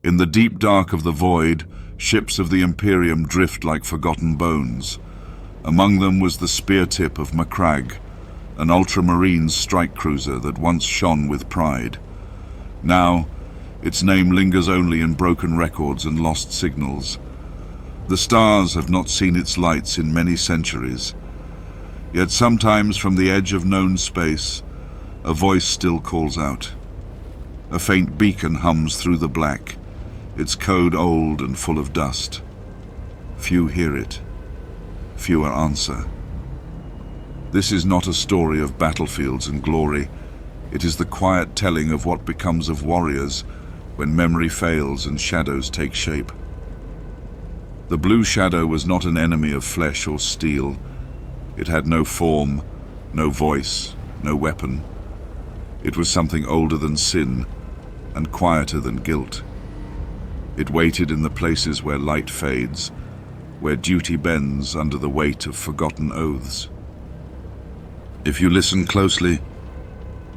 In the deep dark of the void, ships of the Imperium drift like forgotten bones. Among them was the Speartip of Macragge, an Ultramarines strike cruiser that once shone with pride. Now, its name lingers only in broken records and lost signals. The stars have not seen its lights in many centuries. Yet sometimes from the edge of known space, a voice still calls out. A faint beacon hums through the black, its code old and full of dust. Few hear it. Fewer answer. This is not a story of battlefields and glory. It is the quiet telling of what becomes of warriors when memory fails and shadows take shape. The blue shadow was not an enemy of flesh or steel. It had no form, no voice, no weapon. It was something older than sin and quieter than guilt. It waited in the places where light fades, where duty bends under the weight of forgotten oaths. If you listen closely,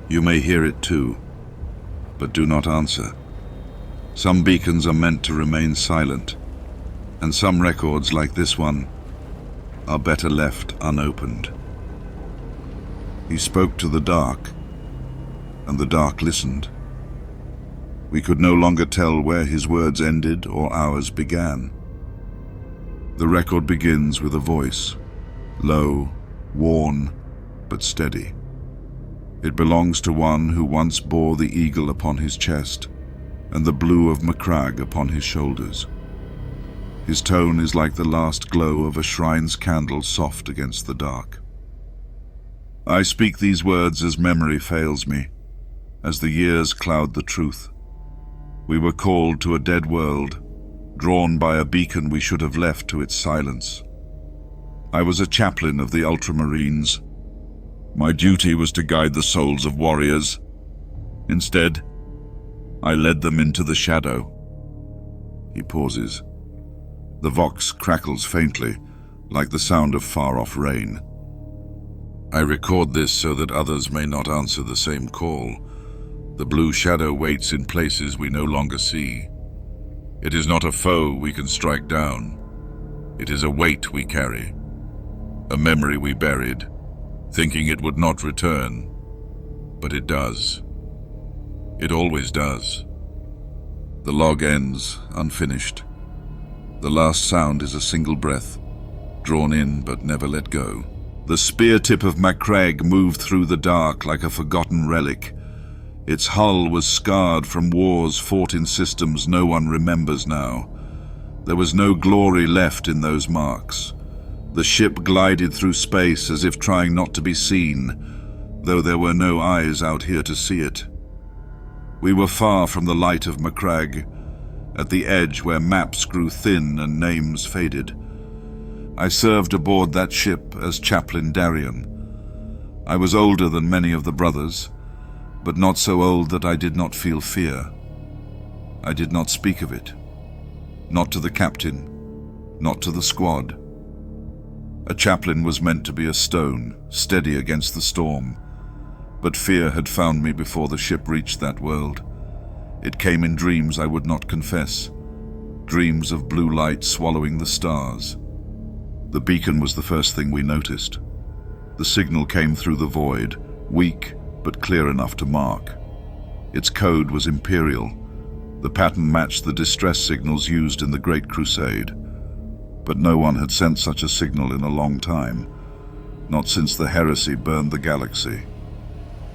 you may hear it too, but do not answer. Some beacons are meant to remain silent, and some records, like this one, are better left unopened. He spoke to the dark, and the dark listened. We could no longer tell where his words ended or ours began. The record begins with a voice, low, worn, but steady. It belongs to one who once bore the eagle upon his chest and the blue of Macragge upon his shoulders. His tone is like the last glow of a shrine's candle soft against the dark. I speak these words as memory fails me, as the years cloud the truth. We were called to a dead world, drawn by a beacon we should have left to its silence. I was a chaplain of the Ultramarines. My duty was to guide the souls of warriors. Instead, I led them into the shadow. He pauses. The vox crackles faintly, like the sound of far-off rain. I record this so that others may not answer the same call. The blue shadow waits in places we no longer see. It is not a foe we can strike down. It is a weight we carry, a memory we buried, thinking it would not return, but it does. It always does. The log ends, unfinished. The last sound is a single breath, drawn in but never let go. The Speartip of Macragge moved through the dark like a forgotten relic. Its hull was scarred from wars fought in systems no one remembers now. There was no glory left in those marks. The ship glided through space as if trying not to be seen, though there were no eyes out here to see it. We were far from the light of Macragge, at the edge where maps grew thin and names faded. I served aboard that ship as Chaplain Darien. I was older than many of the brothers, but not so old that I did not feel fear. I did not speak of it. Not to the captain, not to the squad. A chaplain was meant to be a stone, steady against the storm. But fear had found me before the ship reached that world. It came in dreams I would not confess, dreams of blue light swallowing the stars. The beacon was the first thing we noticed. The signal came through the void, weak but clear enough to mark. Its code was Imperial. The pattern matched the distress signals used in the Great Crusade. But no one had sent such a signal in a long time, not since the heresy burned the galaxy.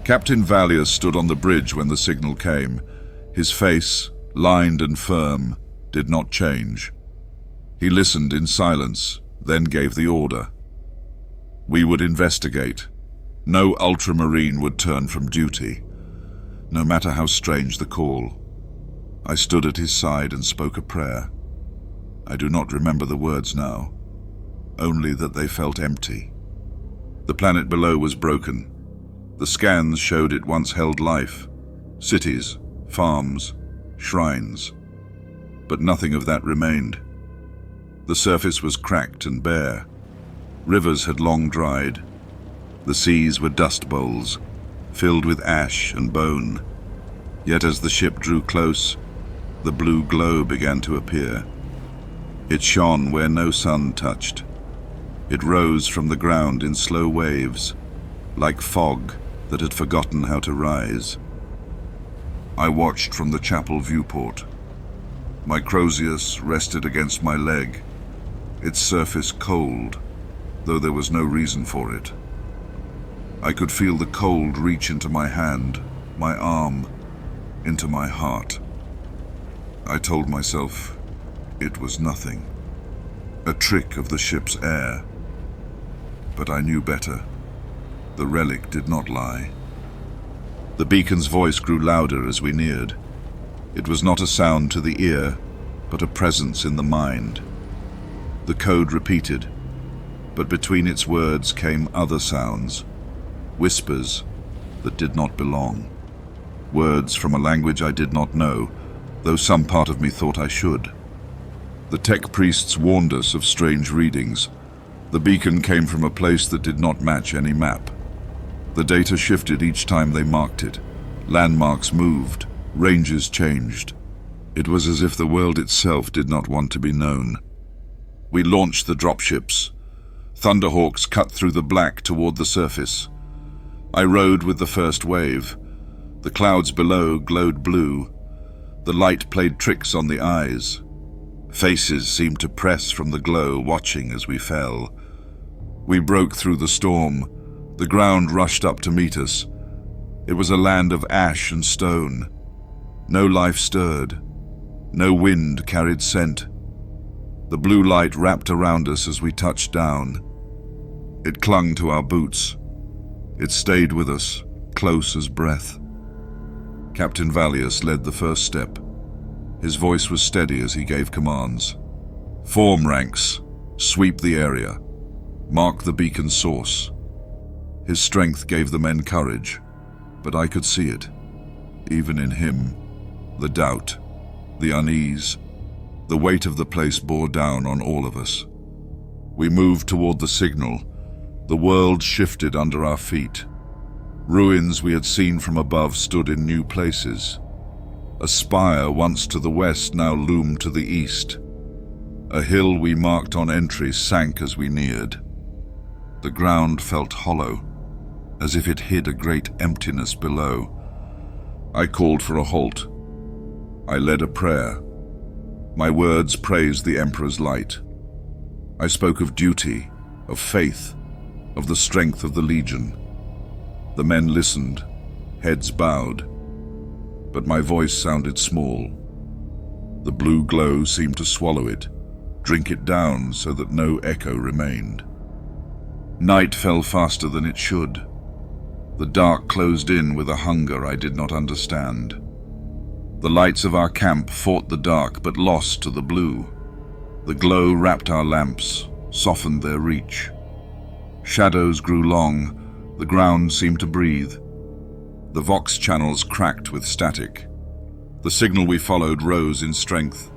Captain Valier stood on the bridge when the signal came. His face, lined and firm, did not change. He listened in silence, then gave the order. We would investigate. No Ultramarine would turn from duty, no matter how strange the call. I stood at his side and spoke a prayer. I do not remember the words now, only that they felt empty. The planet below was broken. The scans showed it once held life, cities, farms, shrines, but nothing of that remained. The surface was cracked and bare. Rivers had long dried. The seas were dust bowls, filled with ash and bone. Yet as the ship drew close, The blue glow began to appear. It shone where no sun touched. It rose from the ground in slow waves, like fog that had forgotten how to rise. I watched from the chapel viewport. My Crozius rested against my leg, its surface cold, though there was no reason for it. I could feel the cold reach into my hand, my arm, into my heart. I told myself it was nothing, a trick of the ship's air. But I knew better. The relic did not lie. The beacon's voice grew louder as we neared. It was not a sound to the ear, but a presence in the mind. The code repeated, but between its words came other sounds, whispers that did not belong. Words from a language I did not know, though some part of me thought I should. The tech priests warned us of strange readings. The beacon came from a place that did not match any map. The data shifted each time they marked it. Landmarks moved, ranges changed. It was as if the world itself did not want to be known. We launched the dropships. Thunderhawks cut through the black toward the surface. I rode with the first wave. The clouds below glowed blue. The light played tricks on the eyes. Faces seemed to press from the glow, watching as we fell. We broke through the storm. The ground rushed up to meet us. It was a land of ash and stone. No life stirred. No wind carried scent. The blue light wrapped around us as we touched down. It clung to our boots. It stayed with us, close as breath. Captain Valius led the first step. His voice was steady as he gave commands. Form ranks. Sweep the area. Mark the beacon source. His strength gave the men courage, but I could see it, even in him. The doubt, the unease, the weight of the place bore down on all of us. We moved toward the signal. The world shifted under our feet. Ruins we had seen from above stood in new places. A spire once to the west now loomed to the east. A hill we marked on entry sank as we neared. The ground felt hollow, as if it hid a great emptiness below. I called for a halt. I led a prayer. My words praised the Emperor's light. I spoke of duty, of faith, of the strength of the Legion. The men listened, heads bowed, but my voice sounded small. The blue glow seemed to swallow it, drink it down so that no echo remained. Night fell faster than it should. The dark closed in with a hunger I did not understand. The lights of our camp fought the dark but lost to the blue. The glow wrapped our lamps, softened their reach. Shadows grew long, the ground seemed to breathe. The vox channels cracked with static. The signal we followed rose in strength.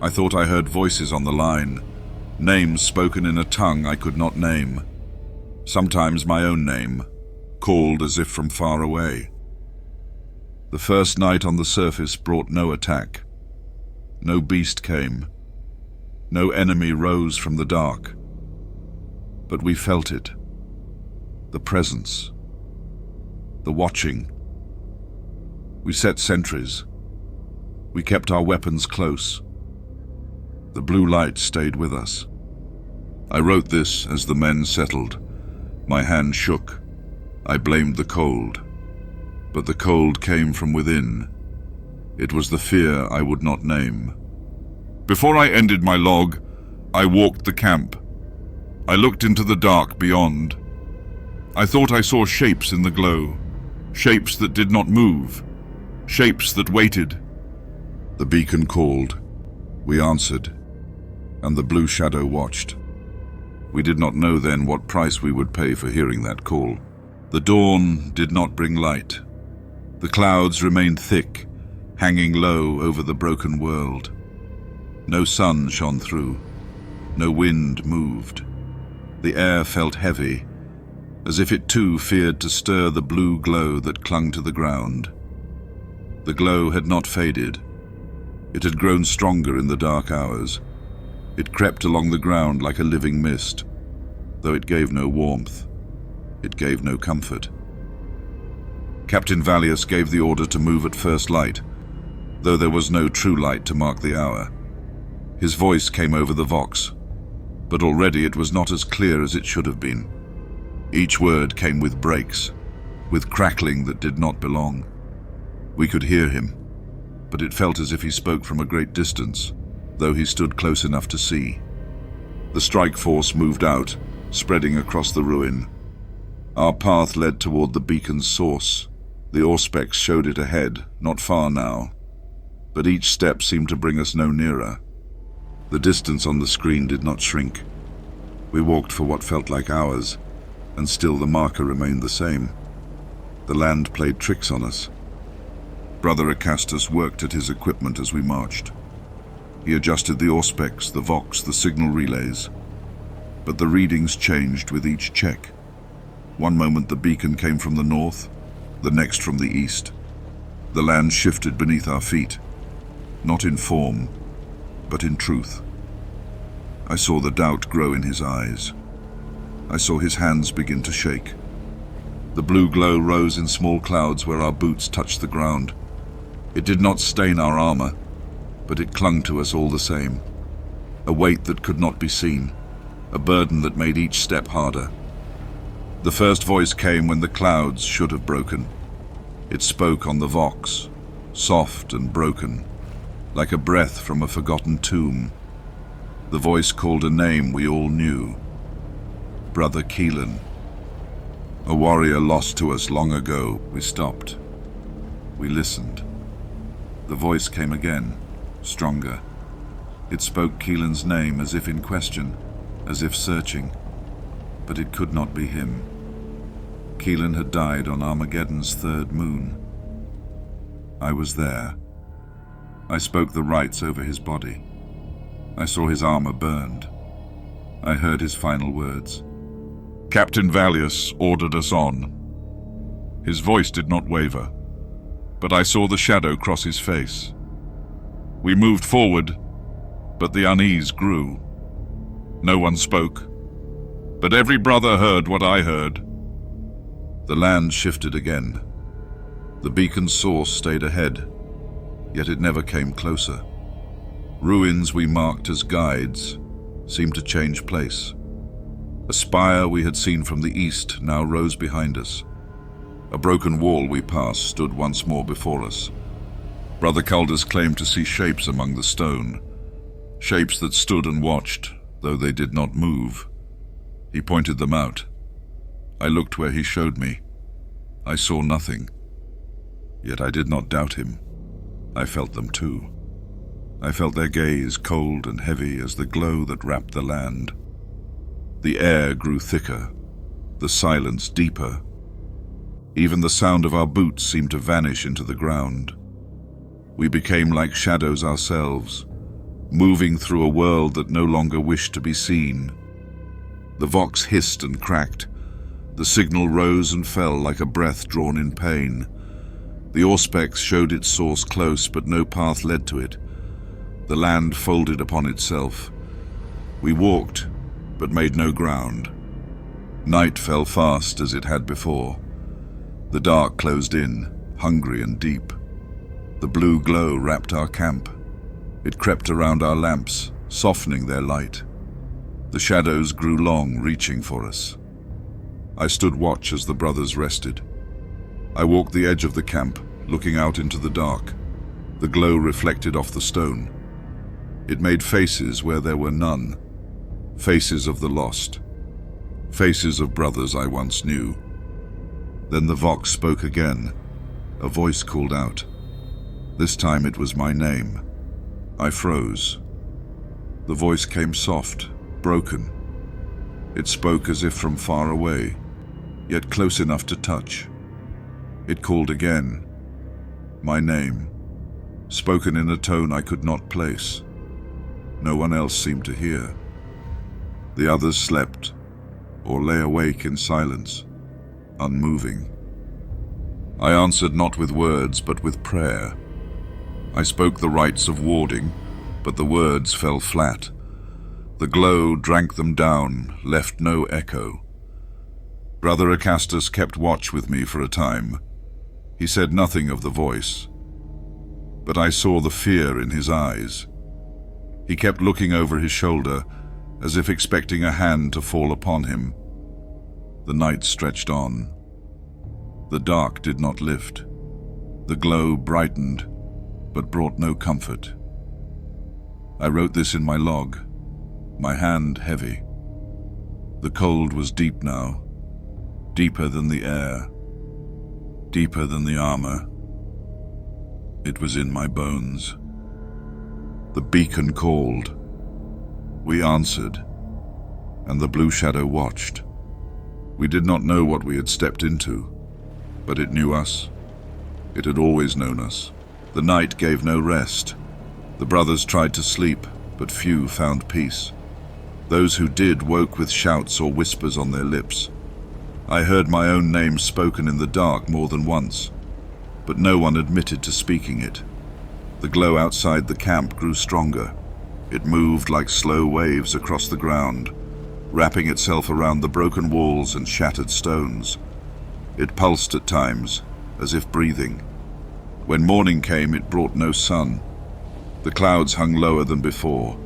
I thought I heard voices on the line, names spoken in a tongue I could not name. Sometimes my own name, called as if from far away. The first night on the surface brought no attack. No beast came. No enemy rose from the dark. But we felt it. The presence. The watching. We set sentries. We kept our weapons close. The blue light stayed with us. I wrote this as the men settled. My hand shook. I blamed the cold. But the cold came from within. It was the fear I would not name. Before I ended my log, I walked the camp. I looked into the dark beyond. I thought I saw shapes in the glow. Shapes that did not move. Shapes that waited. The beacon called. We answered, and the blue shadow watched. We did not know then what price we would pay for hearing that call. The dawn did not bring light. The clouds remained thick, hanging low over the broken world. No sun shone through. No wind moved. The air felt heavy, as if it too feared to stir the blue glow that clung to the ground. The glow had not faded. It had grown stronger in the dark hours. It crept along the ground like a living mist, though it gave no warmth. It gave no comfort. Captain Valius gave the order to move at first light, though there was no true light to mark the hour. His voice came over the vox, but already it was not as clear as it should have been. Each word came with breaks, with crackling that did not belong. We could hear him, but it felt as if he spoke from a great distance, though he stood close enough to see. The strike force moved out, spreading across the ruin. Our path led toward the beacon's source. The auspex showed it ahead, not far now, but each step seemed to bring us no nearer. The distance on the screen did not shrink. We walked for what felt like hours, and still the marker remained the same. The land played tricks on us. Brother Acastus worked at his equipment as we marched. He adjusted the auspex, the vox, the signal relays. But the readings changed with each check. One moment the beacon came from the north, the next from the east. The land shifted beneath our feet, not in form, but in truth. I saw the doubt grow in his eyes. I saw his hands begin to shake. The blue glow rose in small clouds where our boots touched the ground. It did not stain our armor, but it clung to us all the same. A weight that could not be seen, a burden that made each step harder. The first voice came when the clouds should have broken. It spoke on the vox, soft and broken, like a breath from a forgotten tomb. The voice called a name we all knew. Brother Keelan. A warrior lost to us long ago. We stopped. We listened. The voice came again, stronger. It spoke Keelan's name as if in question, as if searching. But it could not be him. Keelan had died on Armageddon's third moon. I was there. I spoke the rites over his body. I saw his armor burned. I heard his final words. Captain Valius ordered us on. His voice did not waver, but I saw the shadow cross his face. We moved forward, but the unease grew. No one spoke, but every brother heard what I heard. The land shifted again. The beacon's source stayed ahead, yet it never came closer. Ruins we marked as guides seemed to change place. A spire we had seen from the east now rose behind us. A broken wall we passed stood once more before us. Brother Caldas claimed to see shapes among the stone, shapes that stood and watched, though they did not move. He pointed them out. I looked where he showed me. I saw nothing. Yet I did not doubt him. I felt them too. I felt their gaze cold and heavy as the glow that wrapped the land. The air grew thicker, the silence deeper. Even the sound of our boots seemed to vanish into the ground. We became like shadows ourselves, moving through a world that no longer wished to be seen. The vox hissed and cracked. The signal rose and fell like a breath drawn in pain. The auspex showed its source close, but no path led to it. The land folded upon itself. We walked, but made no ground. Night fell fast as it had before. The dark closed in, hungry and deep. The blue glow wrapped our camp. It crept around our lamps, softening their light. The shadows grew long, reaching for us. I stood watch as the brothers rested. I walked the edge of the camp, looking out into the dark. The glow reflected off the stone. It made faces where there were none. Faces of the lost. Faces of brothers I once knew. Then the vox spoke again. A voice called out. This time it was my name. I froze. The voice came soft, broken. It spoke as if from far away, yet close enough to touch. It called again. My name, spoken in a tone I could not place. No one else seemed to hear. The others slept, or lay awake in silence, unmoving. I answered not with words, but with prayer. I spoke the rites of warding, but the words fell flat. The glow drank them down, left no echo. Brother Acastus kept watch with me for a time. He said nothing of the voice, but I saw the fear in his eyes. He kept looking over his shoulder, as if expecting a hand to fall upon him. The night stretched on. The dark did not lift. The glow brightened, but brought no comfort. I wrote this in my log, my hand heavy. The cold was deep now, deeper than the air, deeper than the armor. It was in my bones. The beacon called. We answered, and the blue shadow watched. We did not know what we had stepped into, but it knew us. It had always known us. The night gave no rest. The brothers tried to sleep, but few found peace. Those who did woke with shouts or whispers on their lips. I heard my own name spoken in the dark more than once, but no one admitted to speaking it. The glow outside the camp grew stronger. It moved like slow waves across the ground, wrapping itself around the broken walls and shattered stones. It pulsed at times, as if breathing. When morning came, it brought no sun. The clouds hung lower than before.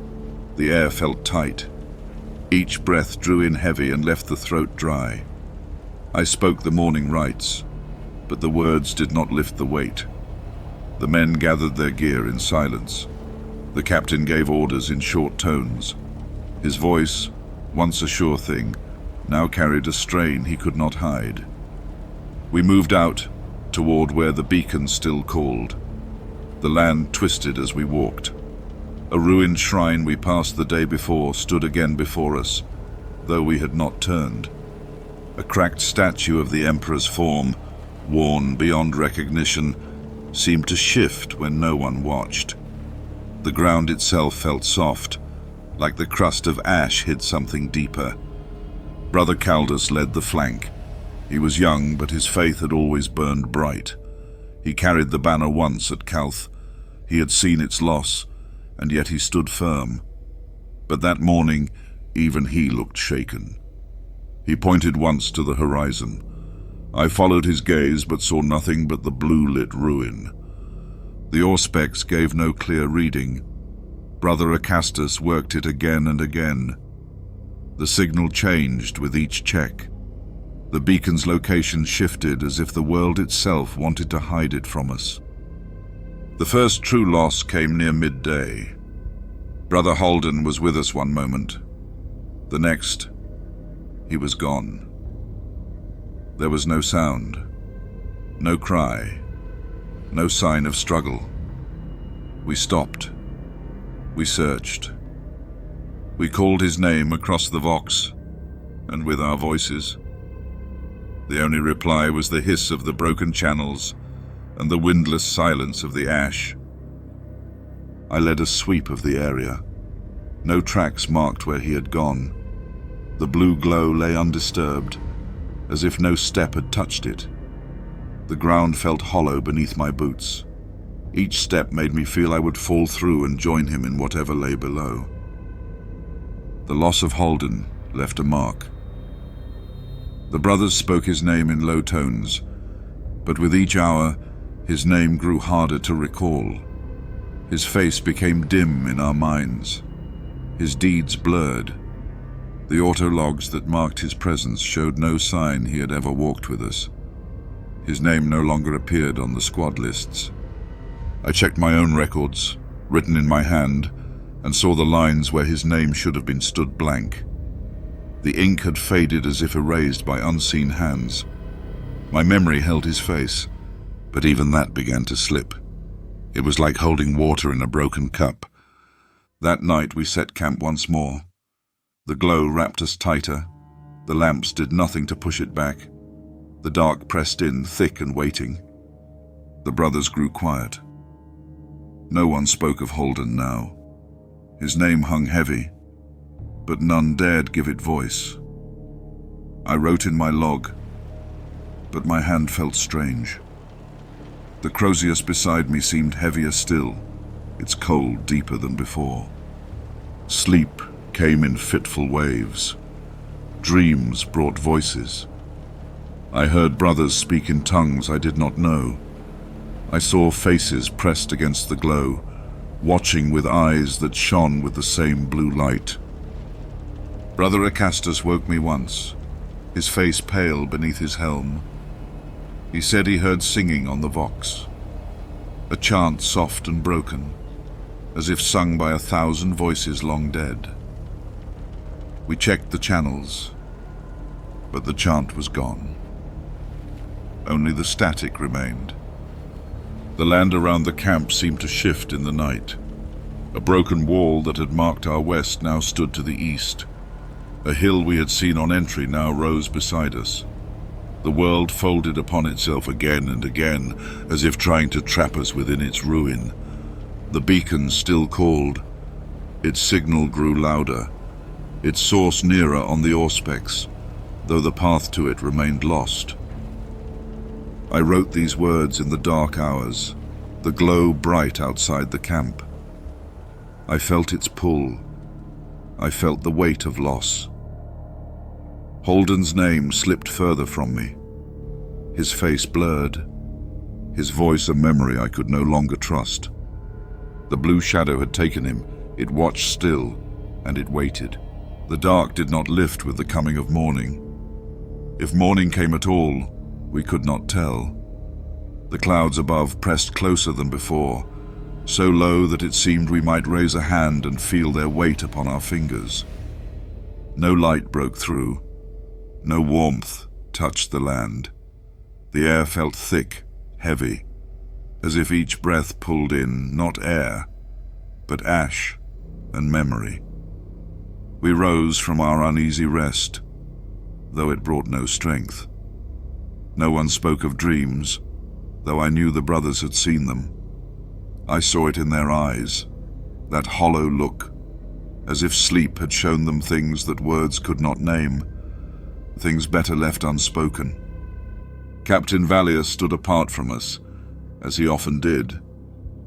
The air felt tight. Each breath drew in heavy and left the throat dry. I spoke the morning rites, but the words did not lift the weight. The men gathered their gear in silence. The captain gave orders in short tones. His voice, once a sure thing, now carried a strain he could not hide. We moved out, toward where the beacon still called. The land twisted as we walked. A ruined shrine we passed the day before stood again before us, though we had not turned. A cracked statue of the Emperor's form, worn beyond recognition, seemed to shift when no one watched. The ground itself felt soft, like the crust of ash hid something deeper. Brother Caldus led the flank. He was young, but his faith had always burned bright. He carried the banner once at Calth. He had seen its loss, and yet he stood firm. But that morning, even he looked shaken. He pointed once to the horizon. I followed his gaze, but saw nothing but the blue-lit ruin. The auspex gave no clear reading. Brother Acastus worked it again and again. The signal changed with each check. The beacon's location shifted as if the world itself wanted to hide it from us. The first true loss came near midday. Brother Holden was with us one moment. The next, he was gone. There was no sound, no cry, no sign of struggle. We stopped. We searched. We called his name across the Vox, and with our voices. The only reply was the hiss of the broken channels and the windless silence of the ash. I led a sweep of the area. No tracks marked where he had gone. The blue glow lay undisturbed, as if no step had touched it. The ground felt hollow beneath my boots. Each step made me feel I would fall through and join him in whatever lay below. The loss of Holden left a mark. The brothers spoke his name in low tones, but with each hour, his name grew harder to recall. His face became dim in our minds. His deeds blurred. The autologs that marked his presence showed no sign he had ever walked with us. His name no longer appeared on the squad lists. I checked my own records, written in my hand, and saw the lines where his name should have been stood blank. The ink had faded as if erased by unseen hands. My memory held his face, but even that began to slip. It was like holding water in a broken cup. That night we set camp once more. The glow wrapped us tighter. The lamps did nothing to push it back. The dark pressed in, thick and waiting. The brothers grew quiet. No one spoke of Holden now. His name hung heavy, but none dared give it voice. I wrote in my log, but my hand felt strange. The crozius beside me seemed heavier still, its cold deeper than before. Sleep came in fitful waves. Dreams brought voices. I heard brothers speak in tongues I did not know. I saw faces pressed against the glow, watching with eyes that shone with the same blue light. Brother Acastus woke me once, his face pale beneath his helm. He said he heard singing on the vox, a chant soft and broken, as if sung by 1,000 voices long dead. We checked the channels, but the chant was gone. Only the static remained. The land around the camp seemed to shift in the night. A broken wall that had marked our west now stood to the east. A hill we had seen on entry now rose beside us. The world folded upon itself again and again, as if trying to trap us within its ruin. The beacon still called. Its signal grew louder, its source nearer on the auspex, though the path to it remained lost. I wrote these words in the dark hours, the glow bright outside the camp. I felt its pull. I felt the weight of loss. Holden's name slipped further from me. His face blurred, his voice a memory I could no longer trust. The blue shadow had taken him. It watched still, and it waited. The dark did not lift with the coming of morning. If morning came at all, we could not tell. The clouds above pressed closer than before, so low that it seemed we might raise a hand and feel their weight upon our fingers. No light broke through. No warmth touched the land. The air felt thick, heavy, as if each breath pulled in not air, but ash and memory. We rose from our uneasy rest, though it brought no strength. No one spoke of dreams, though I knew the brothers had seen them. I saw it in their eyes, that hollow look, as if sleep had shown them things that words could not name, things better left unspoken. Captain Valier stood apart from us, as he often did.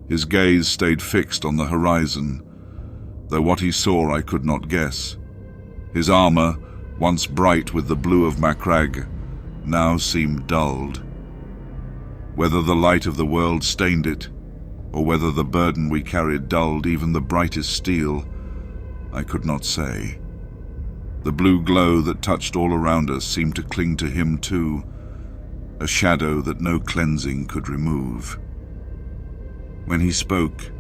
His gaze stayed fixed on the horizon, though what he saw I could not guess. His armor, once bright with the blue of Macragge, now seemed dulled. Whether the light of the world stained it, or whether the burden we carried dulled even the brightest steel, I could not say. The blue glow that touched all around us seemed to cling to him too, a shadow that no cleansing could remove. When he spoke,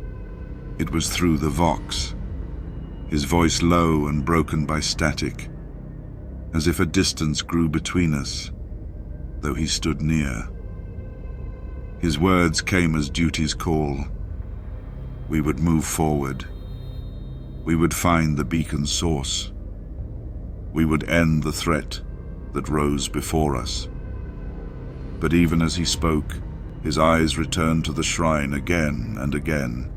it was through the vox, his voice low and broken by static, as if a distance grew between us, though he stood near. His words came as duty's call. We would move forward. We would find the beacon's source. We would end the threat that rose before us. But even as he spoke, his eyes returned to the shrine again and again,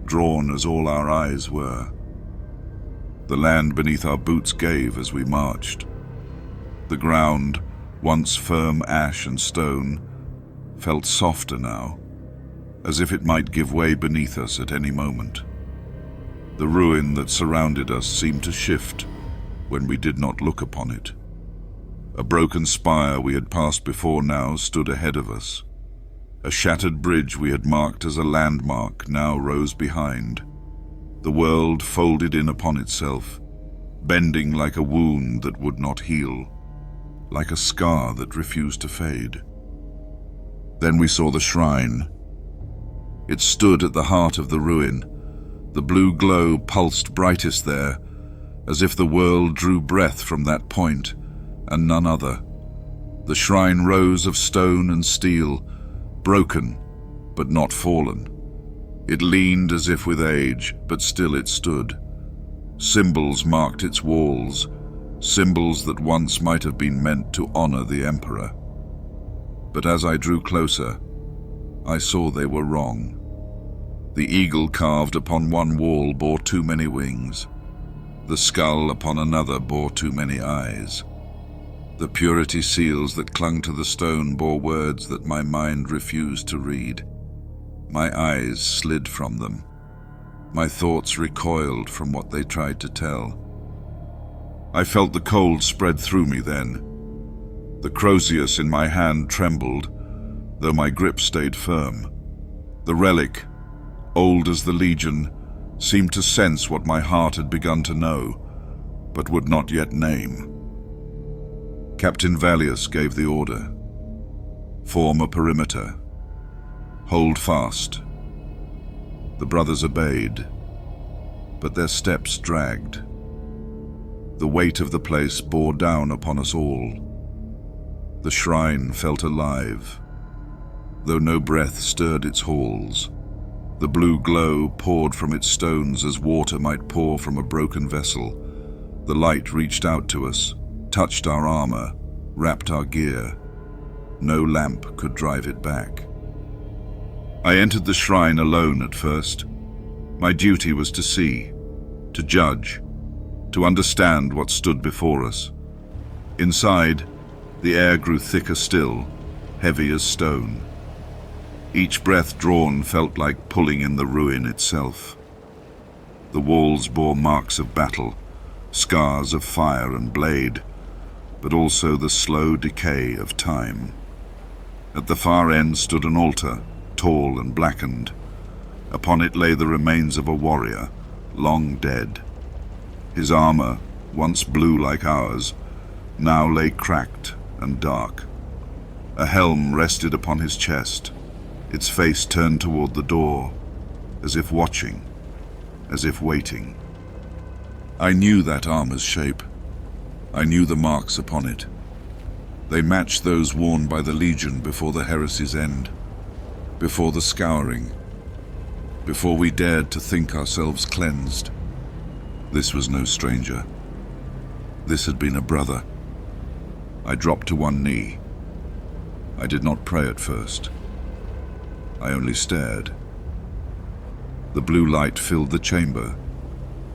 drawn as all our eyes were. The land beneath our boots gave as we marched. The ground, once firm ash and stone, felt softer now, as if it might give way beneath us at any moment. The ruin that surrounded us seemed to shift when we did not look upon it. A broken spire we had passed before now stood ahead of us. A shattered bridge we had marked as a landmark now rose behind. The world folded in upon itself, bending like a wound that would not heal, like a scar that refused to fade. Then we saw the shrine. It stood at the heart of the ruin. The blue glow pulsed brightest there, as if the world drew breath from that point, and none other. The shrine rose of stone and steel, broken, but not fallen. It leaned as if with age, but still it stood. Symbols marked its walls, symbols that once might have been meant to honor the Emperor. But as I drew closer, I saw they were wrong. The eagle carved upon one wall bore too many wings. The skull upon another bore too many eyes. The purity seals that clung to the stone bore words that my mind refused to read. My eyes slid from them. My thoughts recoiled from what they tried to tell. I felt the cold spread through me then. The crozius in my hand trembled, though my grip stayed firm. The relic, old as the Legion, seemed to sense what my heart had begun to know, but would not yet name. Captain Valius gave the order. Form a perimeter. Hold fast. The brothers obeyed, but their steps dragged. The weight of the place bore down upon us all. The shrine felt alive, though no breath stirred its halls. The blue glow poured from its stones as water might pour from a broken vessel. The light reached out to us, touched our armor, wrapped our gear. No lamp could drive it back. I entered the shrine alone at first. My duty was to see, to judge, to understand what stood before us. Inside, the air grew thicker still, heavy as stone. Each breath drawn felt like pulling in the ruin itself. The walls bore marks of battle, scars of fire and blade, but also the slow decay of time. At the far end stood an altar, tall and blackened. Upon it lay the remains of a warrior, long dead. His armor, once blue like ours, now lay cracked and dark. A helm rested upon his chest, its face turned toward the door, as if watching, as if waiting. I knew that armor's shape. I knew the marks upon it. They matched those worn by the Legion before the heresy's end, before the scouring, before we dared to think ourselves cleansed. This was no stranger. This had been a brother. I dropped to one knee. I did not pray at first. I only stared. The blue light filled the chamber.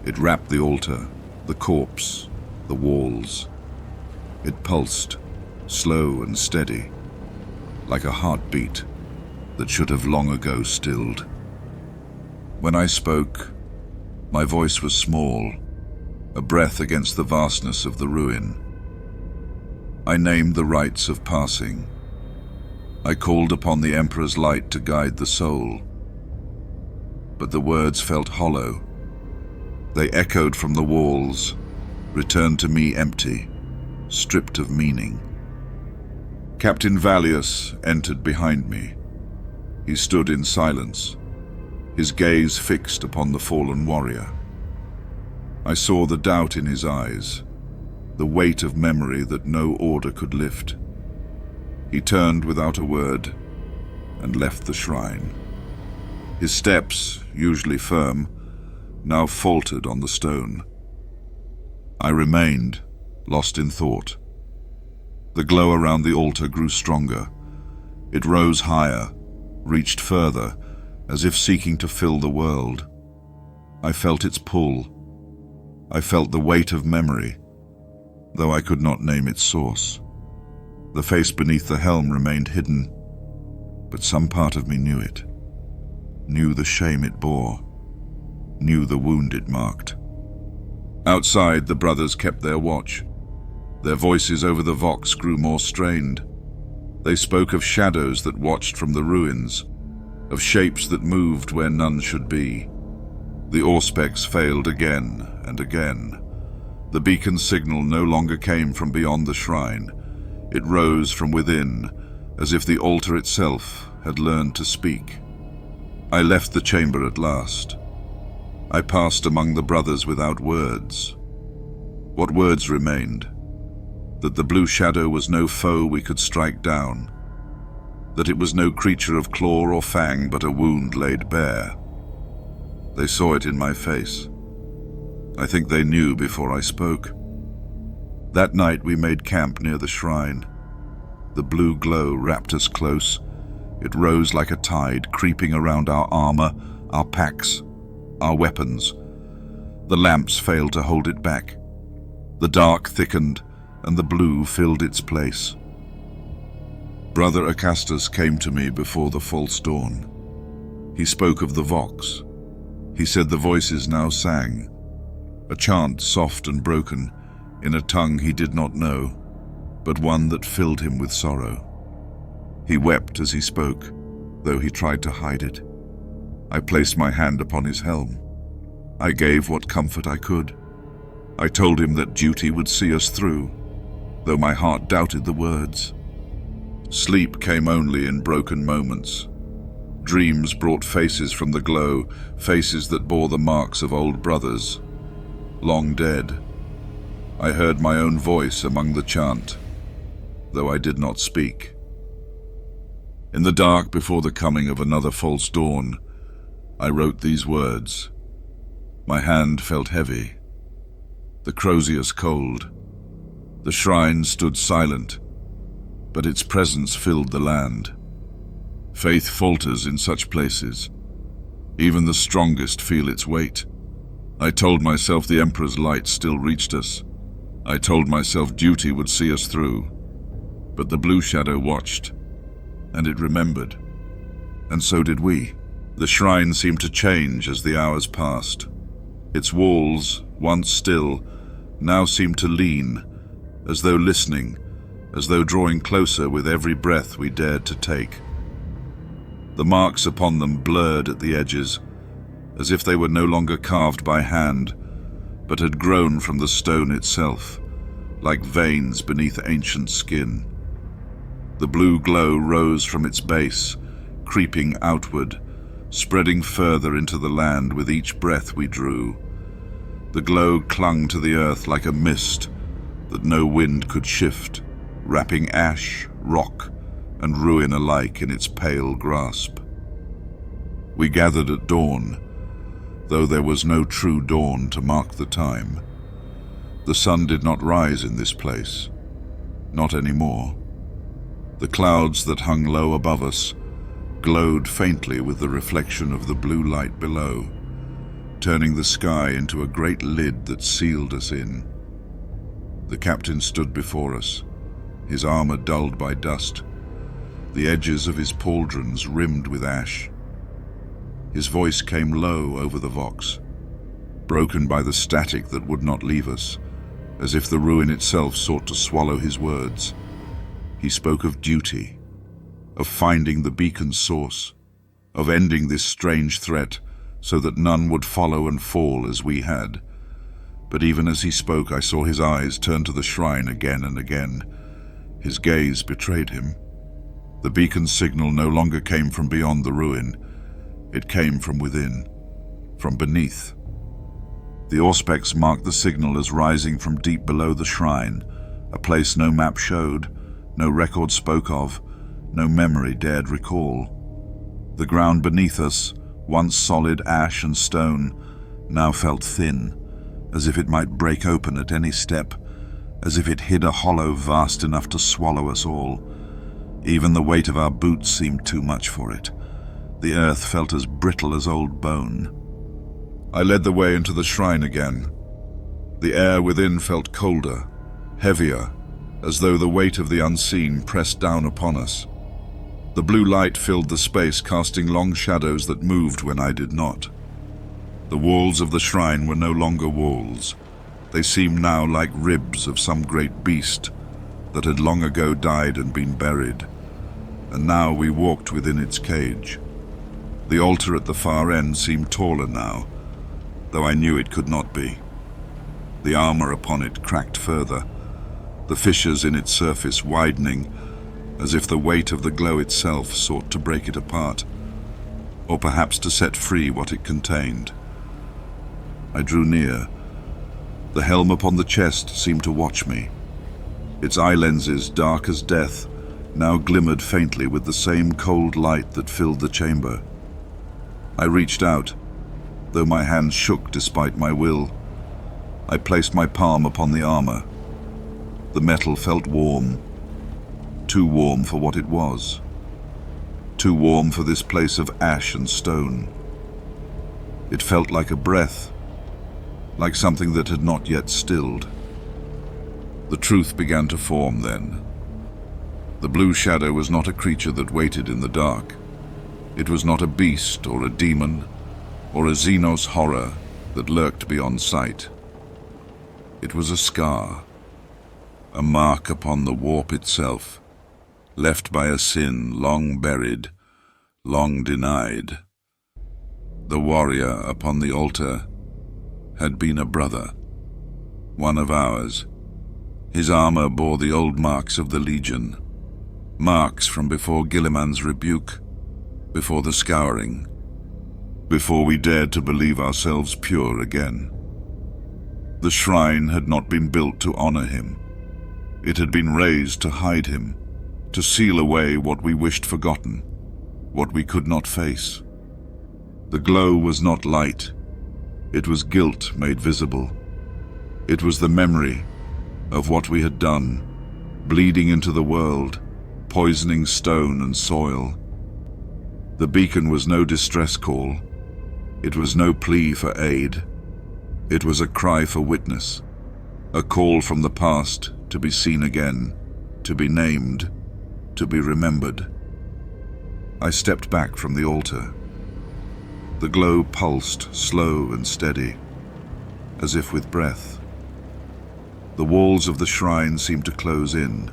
It wrapped the altar, the corpse, the walls. It pulsed, slow and steady, like a heartbeat that should have long ago stilled. When I spoke, my voice was small, a breath against the vastness of the ruin. I named the rites of passing. I called upon the Emperor's light to guide the soul. But the words felt hollow. They echoed from the walls, returned to me empty, stripped of meaning. Captain Valius entered behind me. He stood in silence, his gaze fixed upon the fallen warrior. I saw the doubt in his eyes, the weight of memory that no order could lift. He turned without a word and left the shrine. His steps, usually firm, now faltered on the stone. I remained, lost in thought. The glow around the altar grew stronger. It rose higher, reached further, as if seeking to fill the world. I felt its pull. I felt the weight of memory, though I could not name its source. The face beneath the helm remained hidden, but some part of me knew it, knew the shame it bore, knew the wound it marked. Outside, the brothers kept their watch. Their voices over the vox grew more strained. They spoke of shadows that watched from the ruins, of shapes that moved where none should be. The auspex failed again and again. The beacon signal no longer came from beyond the shrine. It rose from within, as if the altar itself had learned to speak. I left the chamber at last. I passed among the brothers without words. What words remained? That the blue shadow was no foe we could strike down. That it was no creature of claw or fang, but a wound laid bare. They saw it in my face. I think they knew before I spoke. That night we made camp near the shrine. The blue glow wrapped us close. It rose like a tide, creeping around our armor, our packs, our weapons. The lamps failed to hold it back. The dark thickened, and the blue filled its place. Brother Acastus came to me before the false dawn. He spoke of the Vox. He said the voices now sang, a chant soft and broken, in a tongue he did not know, but one that filled him with sorrow. He wept as he spoke, though he tried to hide it. I placed my hand upon his helm. I gave what comfort I could. I told him that duty would see us through, though my heart doubted the words. Sleep came only in broken moments. Dreams brought faces from the glow, faces that bore the marks of old brothers, long dead. I heard my own voice among the chant, though I did not speak. In the dark before the coming of another false dawn, I wrote these words. My hand felt heavy, the Crozius cold. The shrine stood silent, but its presence filled the land. Faith falters in such places. Even the strongest feel its weight. I told myself the Emperor's light still reached us. I told myself duty would see us through. But the blue shadow watched, and it remembered. And so did we. The shrine seemed to change as the hours passed. Its walls, once still, now seemed to lean, as though listening, as though drawing closer with every breath we dared to take. The marks upon them blurred at the edges, as if they were no longer carved by hand, but had grown from the stone itself, like veins beneath ancient skin. The blue glow rose from its base, creeping outward, spreading further into the land with each breath we drew. The glow clung to the earth like a mist that no wind could shift, wrapping ash, rock, and ruin alike in its pale grasp. We gathered at dawn, though there was no true dawn to mark the time. The sun did not rise in this place, not anymore. The clouds that hung low above us glowed faintly with the reflection of the blue light below, turning the sky into a great lid that sealed us in. The captain stood before us, his armor dulled by dust, the edges of his pauldrons rimmed with ash. His voice came low over the Vox, broken by the static that would not leave us, as if the ruin itself sought to swallow his words. He spoke of duty, of finding the beacon's source, of ending this strange threat so that none would follow and fall as we had. But even as he spoke, I saw his eyes turn to the shrine again and again. His gaze betrayed him. The beacon's signal no longer came from beyond the ruin. It came from within, from beneath. The auspex marked the signal as rising from deep below the shrine, a place no map showed, no record spoke of, no memory dared recall. The ground beneath us, once solid ash and stone, now felt thin, as if it might break open at any step, as if it hid a hollow vast enough to swallow us all. Even the weight of our boots seemed too much for it. The earth felt as brittle as old bone. I led the way into the shrine again. The air within felt colder, heavier, as though the weight of the unseen pressed down upon us. The blue light filled the space, casting long shadows that moved when I did not. The walls of the shrine were no longer walls. They seemed now like ribs of some great beast that had long ago died and been buried, and now we walked within its cage. The altar at the far end seemed taller now, though I knew it could not be. The armor upon it cracked further, the fissures in its surface widening, as if the weight of the glow itself sought to break it apart, or perhaps to set free what it contained. I drew near. The helm upon the chest seemed to watch me. Its eye lenses, dark as death, now glimmered faintly with the same cold light that filled the chamber. I reached out, though my hands shook despite my will. I placed my palm upon the armor. The metal felt warm, too warm for what it was, too warm for this place of ash and stone. It felt like a breath, like something that had not yet stilled. The truth began to form then. The blue shadow was not a creature that waited in the dark. It was not a beast or a demon or a Xenos horror that lurked beyond sight. It was a scar, a mark upon the warp itself, left by a sin long buried, long denied. The warrior upon the altar had been a brother, one of ours. His armor bore the old marks of the Legion, marks from before Gilliman's rebuke, before the scouring, before we dared to believe ourselves pure again. The shrine had not been built to honor him. It had been raised to hide him, to seal away what we wished forgotten, what we could not face. The glow was not light. It was guilt made visible. It was the memory of what we had done, bleeding into the world, poisoning stone and soil. The beacon was no distress call. It was no plea for aid. It was a cry for witness, a call from the past to be seen again, to be named, to be remembered. I stepped back from the altar. The glow pulsed, slow and steady, as if with breath. The walls of the shrine seemed to close in.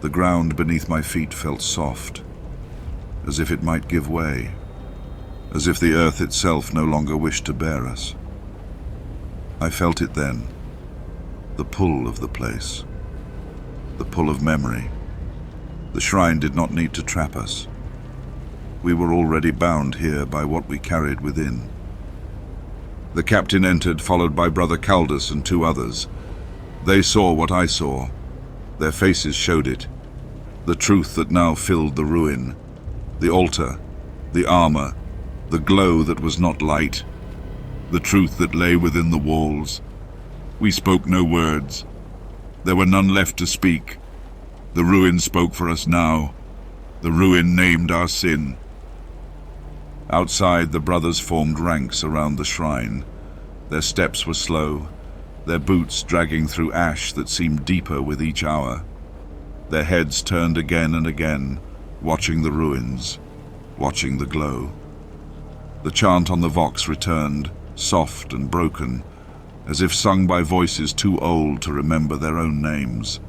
The ground beneath my feet felt soft, as if it might give way, as if the earth itself no longer wished to bear us. I felt it then, the pull of the place, the pull of memory. The shrine did not need to trap us. We were already bound here by what we carried within. The captain entered, followed by Brother Caldus and two others. They saw what I saw. Their faces showed it. The truth that now filled the ruin, the altar, the armor, the glow that was not light, the truth that lay within the walls. We spoke no words. There were none left to speak. The ruin spoke for us now. The ruin named our sin. Outside, the brothers formed ranks around the shrine. Their steps were slow, their boots dragging through ash that seemed deeper with each hour. Their heads turned again and again, watching the ruins, watching the glow. The chant on the vox returned, soft and broken, as if sung by voices too old to remember their own names.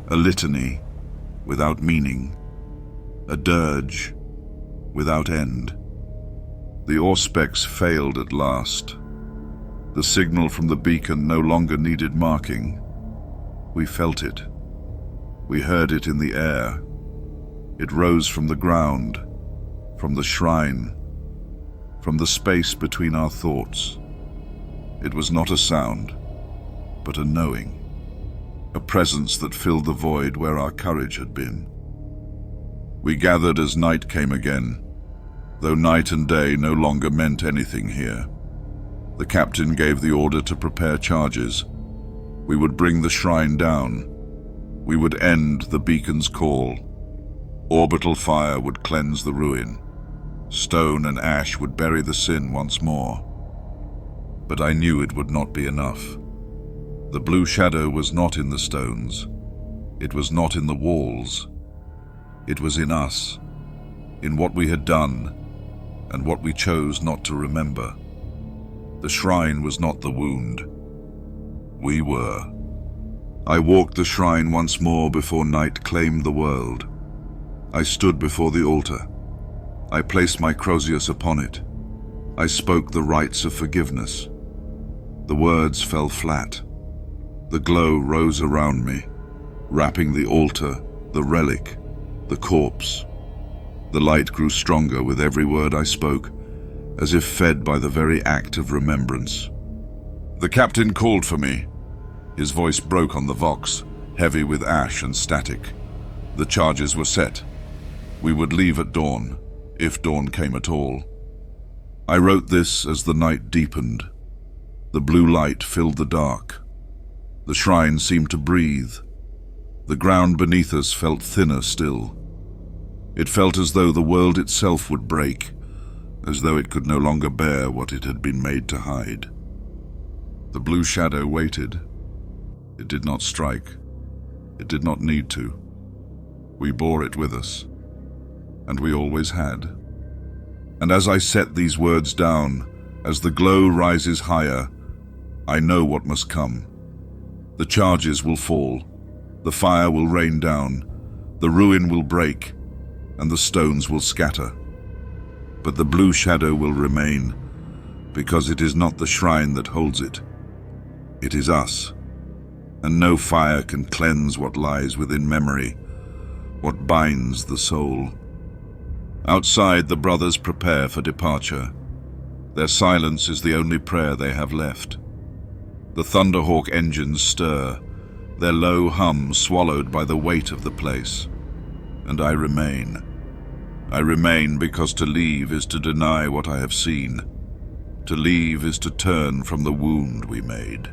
A litany without meaning, a dirge without end. The auspex failed at last. The signal from the beacon no longer needed marking. We felt it. We heard it in the air. It rose from the ground, from the shrine, from the space between our thoughts. It was not a sound, but a knowing, a presence that filled the void where our courage had been. We gathered as night came again, though night and day no longer meant anything here. The captain gave the order to prepare charges. We would bring the shrine down. We would end the beacon's call. Orbital fire would cleanse the ruin. Stone and ash would bury the sin once more. But I knew it would not be enough. The blue shadow was not in the stones. It was not in the walls. It was in us, in what we had done, and what we chose not to remember. The shrine was not the wound. We were. I walked the shrine once more before night claimed the world. I stood before the altar. I placed my crozius upon it. I spoke the rites of forgiveness. The words fell flat. The glow rose around me, wrapping the altar, the relic, the corpse. The light grew stronger with every word I spoke, as if fed by the very act of remembrance. The captain called for me. His voice broke on the vox, heavy with ash and static. The charges were set. We would leave at dawn, if dawn came at all. I wrote this as the night deepened. The blue light filled the dark. The shrine seemed to breathe. The ground beneath us felt thinner still. It felt as though the world itself would break, as though it could no longer bear what it had been made to hide. The blue shadow waited. It did not strike. It did not need to. We bore it with us, and we always had. And as I set these words down, as the glow rises higher, I know what must come. The charges will fall, the fire will rain down, the ruin will break, and the stones will scatter. But the blue shadow will remain, because it is not the shrine that holds it. It is us, and no fire can cleanse what lies within memory, what binds the soul. Outside, the brothers prepare for departure. Their silence is the only prayer they have left. The Thunderhawk engines stir, their low hum swallowed by the weight of the place. And I remain. I remain because to leave is to deny what I have seen. To leave is to turn from the wound we made.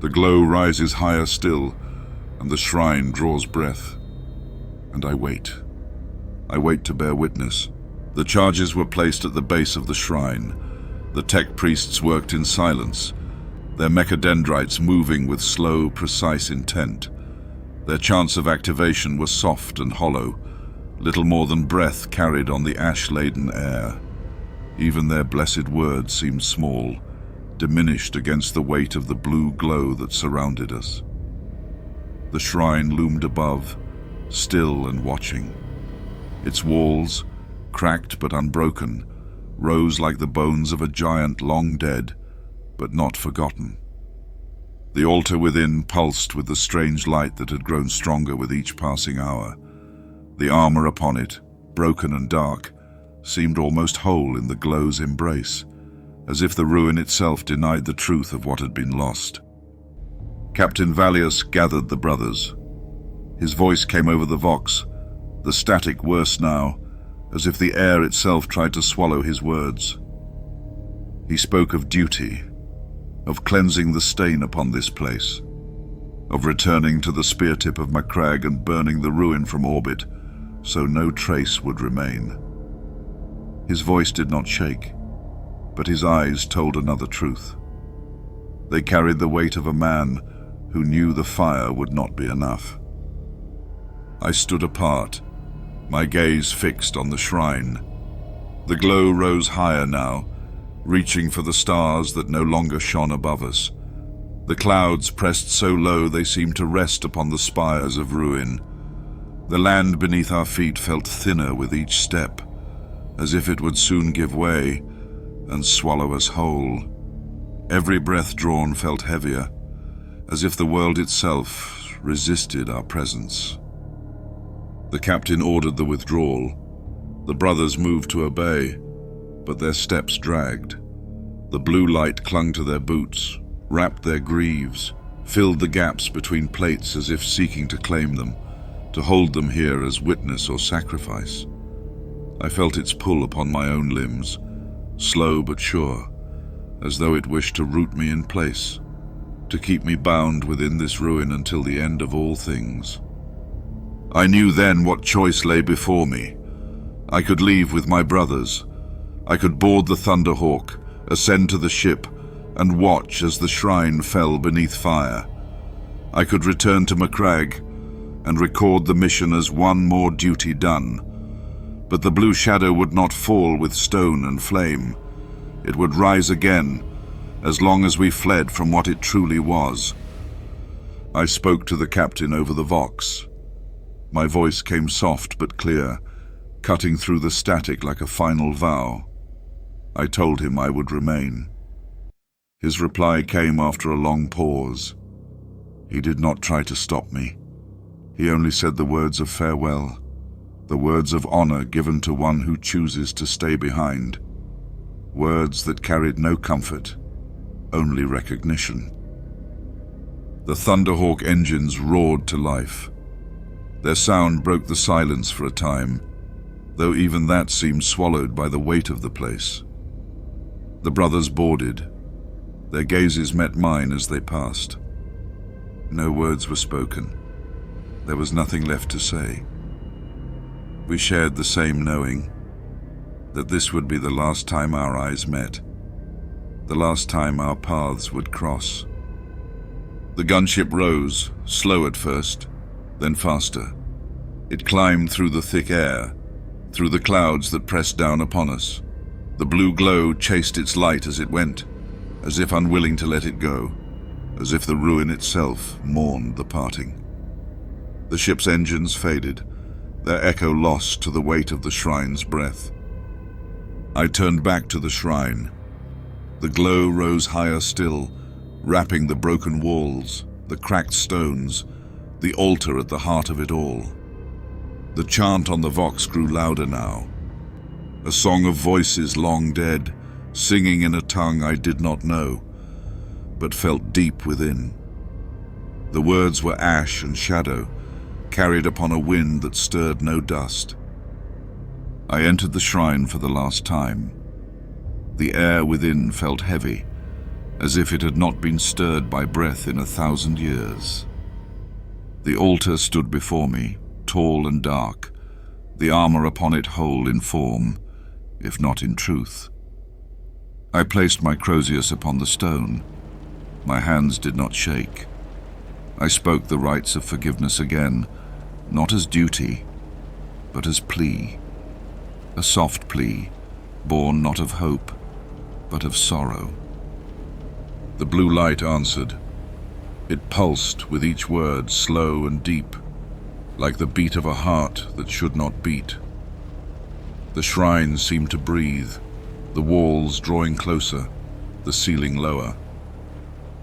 The glow rises higher still, and the shrine draws breath. And I wait. I wait to bear witness. The charges were placed at the base of the shrine. The tech priests worked in silence, their mechadendrites moving with slow, precise intent. Their chants of activation were soft and hollow, little more than breath carried on the ash-laden air. Even their blessed words seemed small, diminished against the weight of the blue glow that surrounded us. The shrine loomed above, still and watching. Its walls, cracked but unbroken, rose like the bones of a giant long dead, but not forgotten. The altar within pulsed with the strange light that had grown stronger with each passing hour. The armor upon it, broken and dark, seemed almost whole in the glow's embrace, as if the ruin itself denied the truth of what had been lost. Captain Valius gathered the brothers. His voice came over the vox, the static worse now, as if the air itself tried to swallow his words. He spoke of duty, of cleansing the stain upon this place, of returning to the Speartip of Macragge and burning the ruin from orbit, so no trace would remain. His voice did not shake, but his eyes told another truth. They carried the weight of a man who knew the fire would not be enough. I stood apart, my gaze fixed on the shrine. The glow rose higher now, reaching for the stars that no longer shone above us. The clouds pressed so low they seemed to rest upon the spires of ruin. The land beneath our feet felt thinner with each step, as if it would soon give way and swallow us whole. Every breath drawn felt heavier, as if the world itself resisted our presence. The captain ordered the withdrawal. The brothers moved to obey, but their steps dragged. The blue light clung to their boots, wrapped their greaves, filled the gaps between plates as if seeking to claim them, to hold them here as witness or sacrifice. I felt its pull upon my own limbs, slow but sure, as though it wished to root me in place, to keep me bound within this ruin until the end of all things. I knew then what choice lay before me. I could leave with my brothers. I could board the Thunderhawk, ascend to the ship, and watch as the shrine fell beneath fire. I could return to Macragge and record the mission as one more duty done. But the blue shadow would not fall with stone and flame. It would rise again, as long as we fled from what it truly was. I spoke to the captain over the vox. My voice came soft but clear, cutting through the static like a final vow. I told him I would remain. His reply came after a long pause. He did not try to stop me. He only said the words of farewell, the words of honor given to one who chooses to stay behind. Words that carried no comfort, only recognition. The Thunderhawk engines roared to life. Their sound broke the silence for a time, though even that seemed swallowed by the weight of the place. The brothers boarded. Their gazes met mine as they passed. No words were spoken. There was nothing left to say. We shared the same knowing, that this would be the last time our eyes met, the last time our paths would cross. The gunship rose, slow at first, then faster. It climbed through the thick air, through the clouds that pressed down upon us. The blue glow chased its light as it went, as if unwilling to let it go, as if the ruin itself mourned the parting. The ship's engines faded, their echo lost to the weight of the shrine's breath. I turned back to the shrine. The glow rose higher still, wrapping the broken walls, the cracked stones, the altar at the heart of it all. The chant on the vox grew louder now, a song of voices long dead, singing in a tongue I did not know, but felt deep within. The words were ash and shadow, carried upon a wind that stirred no dust. I entered the shrine for the last time. The air within felt heavy, as if it had not been stirred by breath in 1,000 years. The altar stood before me, tall and dark, the armor upon it whole in form, if not in truth. I placed my Crozius upon the stone. My hands did not shake. I spoke the rites of forgiveness again, not as duty, but as plea. A soft plea, born not of hope, but of sorrow. The blue light answered. It pulsed with each word, slow and deep, like the beat of a heart that should not beat. The shrine seemed to breathe, the walls drawing closer, the ceiling lower.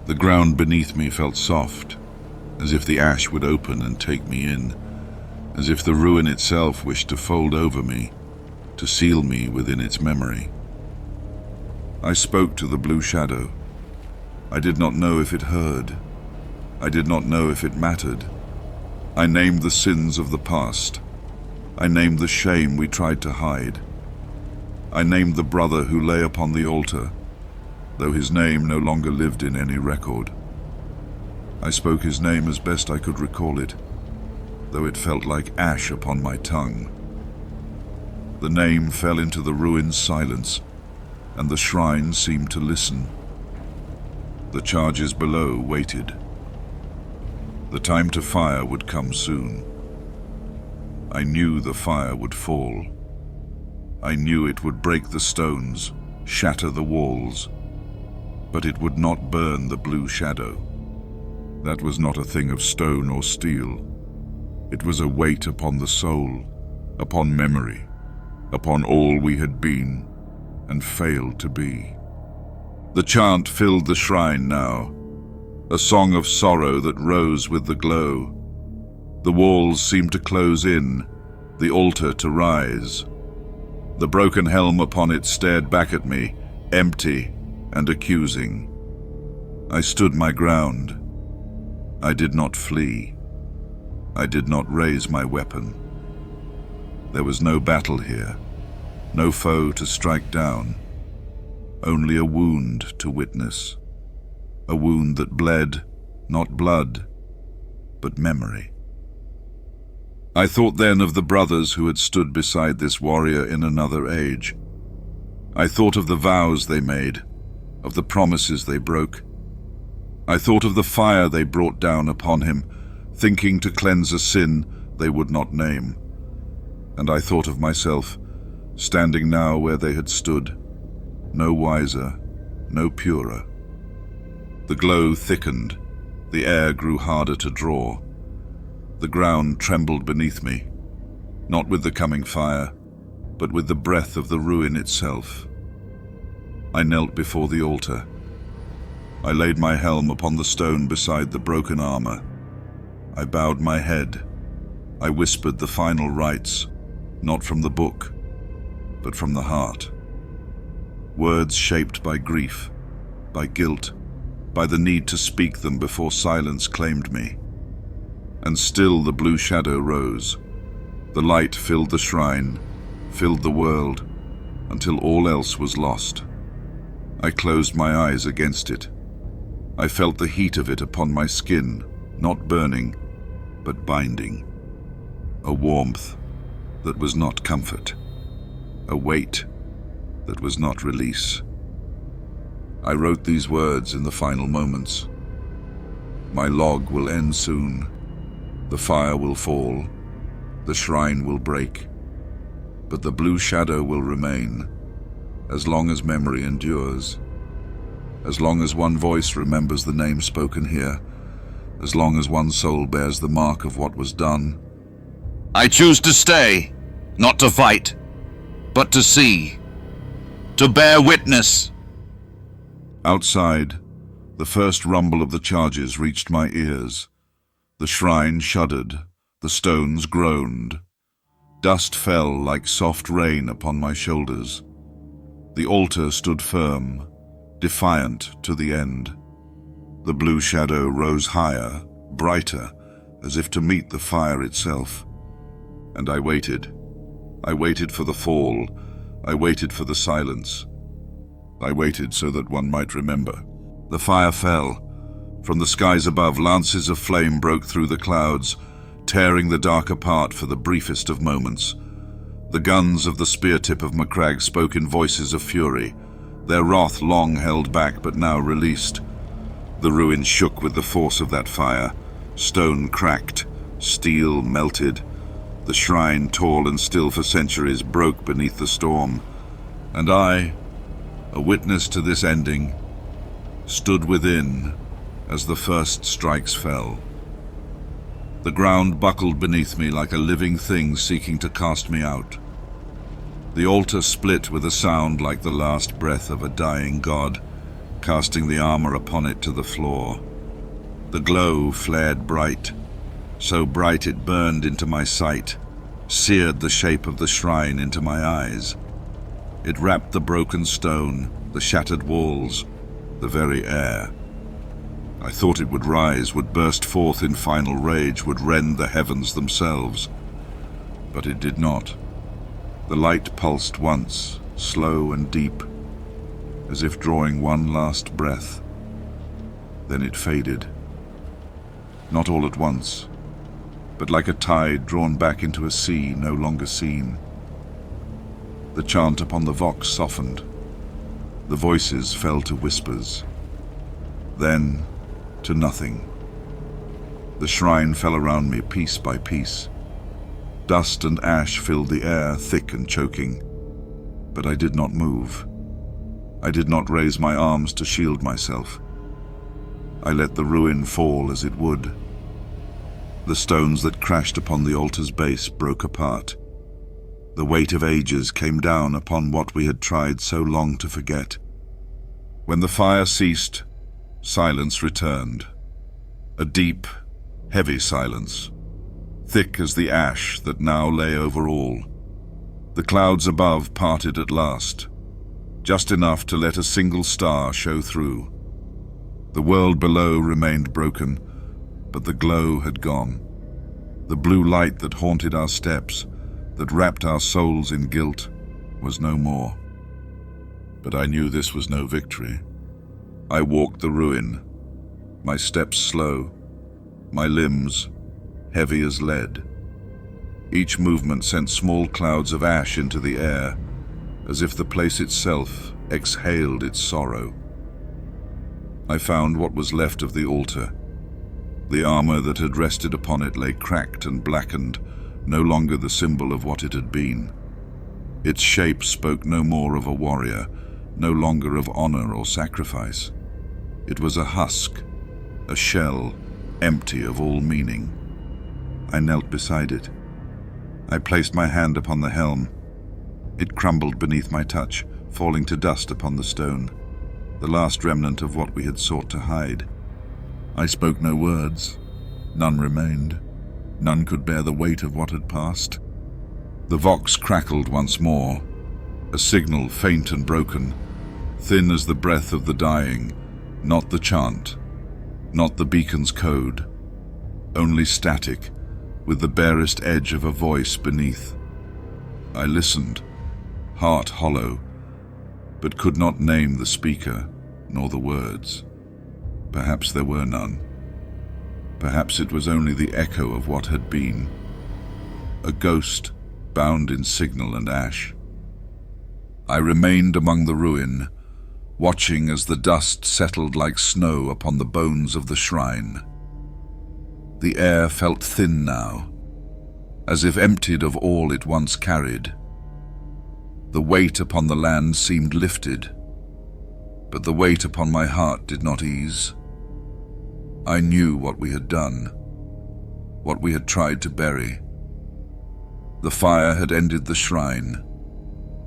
The ground beneath me felt soft, as if the ash would open and take me in, as if the ruin itself wished to fold over me, to seal me within its memory. I spoke to the blue shadow. I did not know if it heard. I did not know if it mattered. I named the sins of the past. I named the shame we tried to hide. I named the brother who lay upon the altar, though his name no longer lived in any record. I spoke his name as best I could recall it, though it felt like ash upon my tongue. The name fell into the ruin's silence, and the shrine seemed to listen. The charges below waited. The time to fire would come soon. I knew the fire would fall. I knew it would break the stones, shatter the walls, but it would not burn the blue shadow. That was not a thing of stone or steel. It was a weight upon the soul, upon memory, upon all we had been and failed to be. The chant filled the shrine now, a song of sorrow that rose with the glow. The walls seemed to close in, the altar to rise. The broken helm upon it stared back at me, empty and accusing. I stood my ground. I did not flee. I did not raise my weapon. There was no battle here, no foe to strike down, only a wound to witness, a wound that bled, not blood, but memory. I thought then of the brothers who had stood beside this warrior in another age. I thought of the vows they made, of the promises they broke. I thought of the fire they brought down upon him, thinking to cleanse a sin they would not name. And I thought of myself, standing now where they had stood, no wiser, no purer. The glow thickened, the air grew harder to draw. The ground trembled beneath me, not with the coming fire, but with the breath of the ruin itself. I knelt before the altar. I laid my helm upon the stone beside the broken armor. I bowed my head. I whispered the final rites, not from the book, but from the heart. Words shaped by grief, by guilt, by the need to speak them before silence claimed me. And still the blue shadow rose. The light filled the shrine, filled the world, until all else was lost. I closed my eyes against it. I felt the heat of it upon my skin, not burning, but binding. A warmth that was not comfort. A weight that was not release. I wrote these words in the final moments. My log will end soon. The fire will fall. The shrine will break. But the blue shadow will remain, as long as memory endures. As long as one voice remembers the name spoken here. As long as one soul bears the mark of what was done. I choose to stay, not to fight, but to see, to bear witness. Outside, the first rumble of the charges reached my ears. The shrine shuddered, the stones groaned. Dust fell like soft rain upon my shoulders. The altar stood firm, defiant to the end. The blue shadow rose higher, brighter, as if to meet the fire itself. And I waited. I waited for the fall. I waited for the silence. I waited so that one might remember. The fire fell. From the skies above, lances of flame broke through the clouds, tearing the dark apart for the briefest of moments. The guns of the Speartip of Macragge spoke in voices of fury, their wrath long held back but now released. The ruin shook with the force of that fire. Stone cracked, steel melted. The shrine, tall and still for centuries, broke beneath the storm. And I, a witness to this ending, stood within as the first strikes fell. The ground buckled beneath me like a living thing seeking to cast me out. The altar split with a sound like the last breath of a dying god, casting the armor upon it to the floor. The glow flared bright, so bright it burned into my sight, seared the shape of the shrine into my eyes. It wrapped the broken stone, the shattered walls, the very air. I thought it would rise, would burst forth in final rage, would rend the heavens themselves. But it did not. The light pulsed once, slow and deep, as if drawing one last breath. Then it faded. Not all at once, but like a tide drawn back into a sea no longer seen. The chant upon the vox softened. The voices fell to whispers. Then to nothing. The shrine fell around me piece by piece. Dust and ash filled the air, thick and choking. But I did not move. I did not raise my arms to shield myself. I let the ruin fall as it would. The stones that crashed upon the altar's base broke apart. The weight of ages came down upon what we had tried so long to forget. When the fire ceased, silence returned. A deep, heavy silence, thick as the ash that now lay over all. The clouds above parted at last, just enough to let a single star show through. The world below remained broken, but the glow had gone. The blue light that haunted our steps, that wrapped our souls in guilt, was no more. But I knew this was no victory. I walked the ruin, my steps slow, my limbs heavy as lead. Each movement sent small clouds of ash into the air, as if the place itself exhaled its sorrow. I found what was left of the altar. The armor that had rested upon it lay cracked and blackened, no longer the symbol of what it had been. Its shape spoke no more of a warrior, no longer of honor or sacrifice. It was a husk, a shell, empty of all meaning. I knelt beside it. I placed my hand upon the helm. It crumbled beneath my touch, falling to dust upon the stone, the last remnant of what we had sought to hide. I spoke no words. None remained. None could bear the weight of what had passed. The vox crackled once more, a signal faint and broken, thin as the breath of the dying, not the chant, not the beacon's code, only static, with the barest edge of a voice beneath. I listened, heart hollow, but could not name the speaker nor the words. Perhaps there were none. Perhaps it was only the echo of what had been, a ghost bound in signal and ash. I remained among the ruin, watching as the dust settled like snow upon the bones of the shrine. The air felt thin now, as if emptied of all it once carried. The weight upon the land seemed lifted, but the weight upon my heart did not ease. I knew what we had done, what we had tried to bury. The fire had ended the shrine,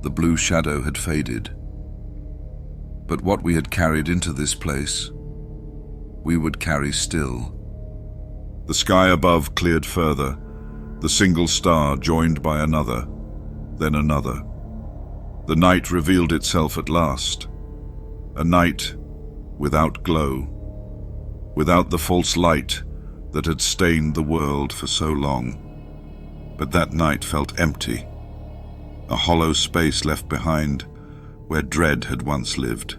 the blue shadow had faded. But what we had carried into this place, we would carry still. The sky above cleared further, the single star joined by another, then another. The night revealed itself at last, a night without glow, without the false light that had stained the world for so long. But that night felt empty, a hollow space left behind where dread had once lived.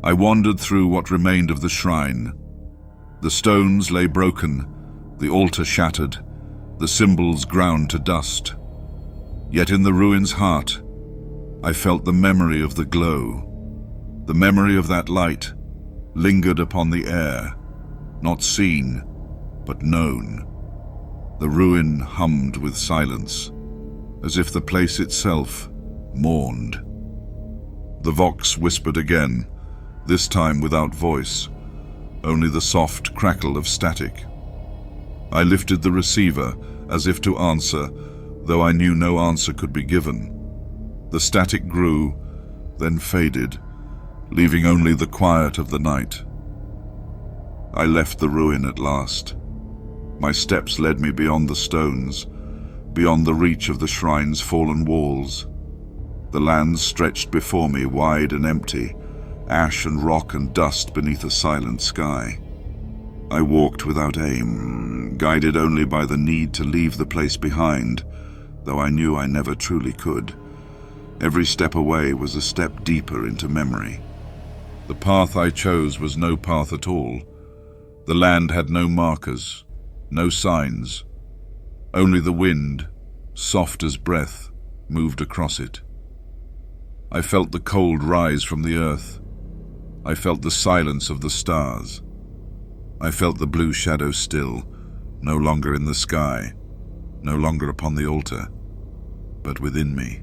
I wandered through what remained of the shrine. The stones lay broken, the altar shattered, the symbols ground to dust. Yet in the ruin's heart, I felt the memory of the glow. The memory of that light lingered upon the air, not seen, but known. The ruin hummed with silence, as if the place itself mourned. The vox whispered again, this time without voice, only the soft crackle of static. I lifted the receiver as if to answer, though I knew no answer could be given. The static grew, then faded, leaving only the quiet of the night. I left the ruin at last. My steps led me beyond the stones, beyond the reach of the shrine's fallen walls. The land stretched before me wide and empty, ash and rock and dust beneath a silent sky. I walked without aim, guided only by the need to leave the place behind, though I knew I never truly could. Every step away was a step deeper into memory. The path I chose was no path at all. The land had no markers, no signs. Only the wind, soft as breath, moved across it. I felt the cold rise from the earth. I felt the silence of the stars. I felt the blue shadow still, no longer in the sky, no longer upon the altar, but within me.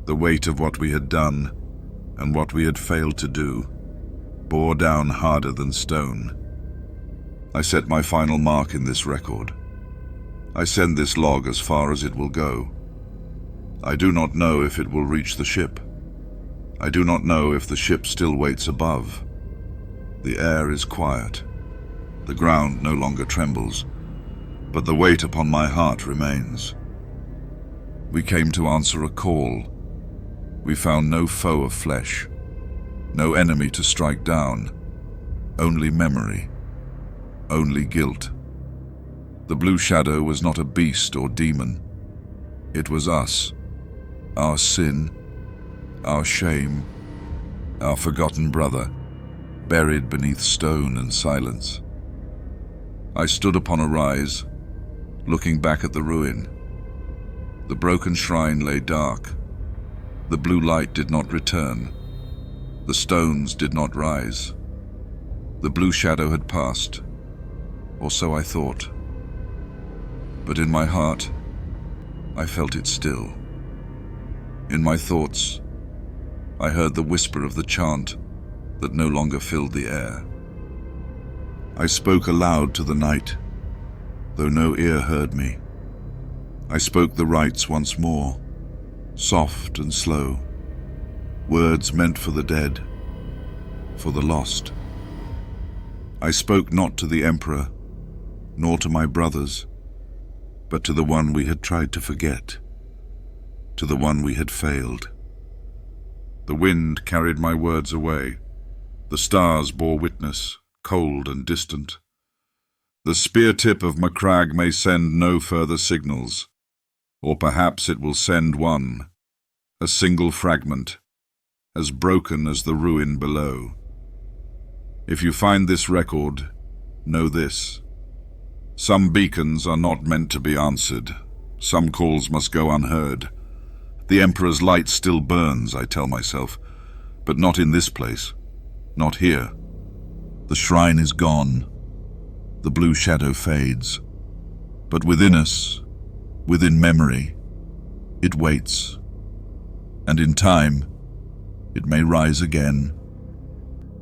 The weight of what we had done and what we had failed to do bore down harder than stone. I set my final mark in this record. I send this log as far as it will go. I do not know if it will reach the ship. I do not know if the ship still waits above. The air is quiet. The ground no longer trembles, but the weight upon my heart remains. We came to answer a call. We found no foe of flesh, no enemy to strike down, only memory, only guilt. The blue shadow was not a beast or demon. It was us, our sin, our shame, our forgotten brother, buried beneath stone and silence. I stood upon a rise, looking back at the ruin. The broken shrine lay dark. The blue light did not return. The stones did not rise. The blue shadow had passed, or so I thought. But in my heart, I felt it still. In my thoughts, I heard the whisper of the chant that no longer filled the air. I spoke aloud to the night, though no ear heard me. I spoke the rites once more, soft and slow, words meant for the dead, for the lost. I spoke not to the Emperor, nor to my brothers, but to the one we had tried to forget, to the one we had failed. The wind carried my words away. The stars bore witness, cold and distant. The Speartip of Macragge may send no further signals, or perhaps it will send one, a single fragment, as broken as the ruin below. If you find this record, know this. Some beacons are not meant to be answered. Some calls must go unheard. The Emperor's light still burns, I tell myself, but not in this place, not here. The shrine is gone. The blue shadow fades. But within us, within memory, it waits. And in time, it may rise again.